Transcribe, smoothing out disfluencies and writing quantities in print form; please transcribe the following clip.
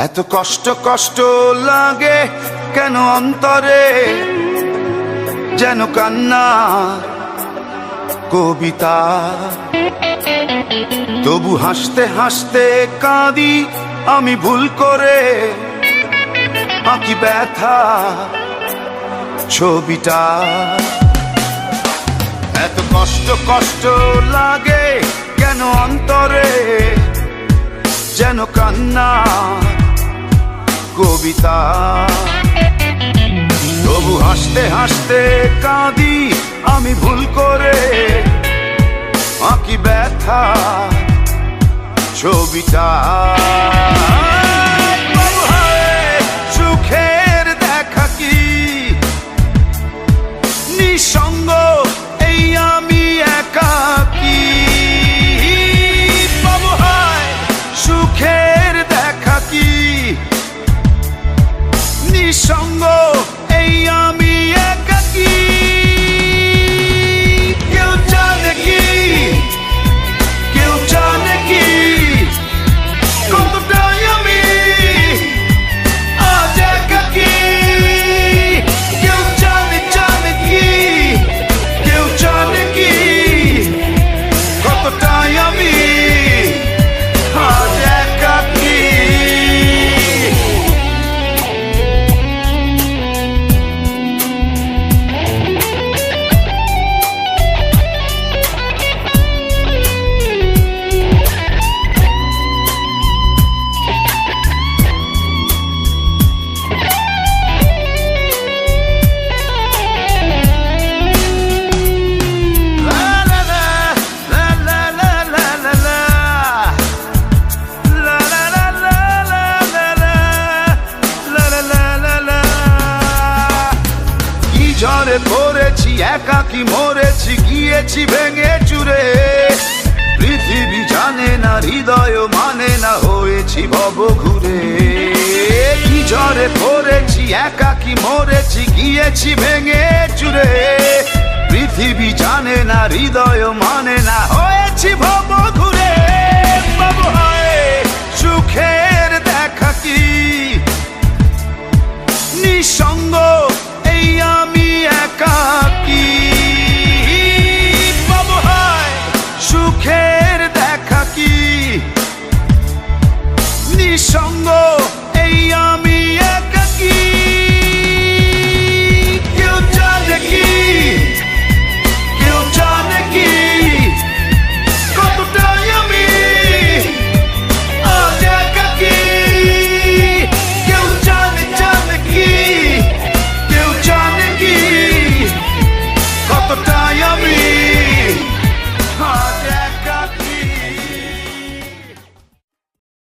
এত কষ্ট কষ্ট লাগে কেন অন্তরে, যেন কান্না কবিতা। তবু হাসতে হাসতে কাঁদি আমি ভুল করে, আঁকি ব্যথা ছবিটা। এত কষ্ট কষ্ট লাগে কেন অন্তরে, যেন কান্না কবিতা। তবু হাসতে হাসতে কাঁদি আমি ভুল করে, আঁকি ব্যথা ছবিটা। সুখের দেখা কি নিঃসঙ্গ, এই আমি একাকী। বাবু হায় সুখের দেখা কি নিঃসঙ্গ, এই আমি একাকী। কেউ জানে কি, কেউ জানে কি কতটাই আমি আজ একাকী। কেউ জানে জানে কি, কেউ জানে কি কতটাই আমি আজ একাকী। ঝড়ে পড়েছি একাকী মরেছি, গিয়েছি ভেঙে চুরে। পৃথিবী জানে না, হৃদয় মানে না, হয়েছি ভব ঘুরে। কি ঝড়ে পড়েছি একাকী মরেছি, গিয়েছি ভেঙে চুরে। পৃথিবী জানে না, হৃদয় মানে না, হয়েছি ভব ঘুরে। বাবু হায় সুখের দেখা কি নিঃসঙ্গ, এই আমি একাকী। বাবু হায় সুখের দেখা কি নিঃসঙ্গ।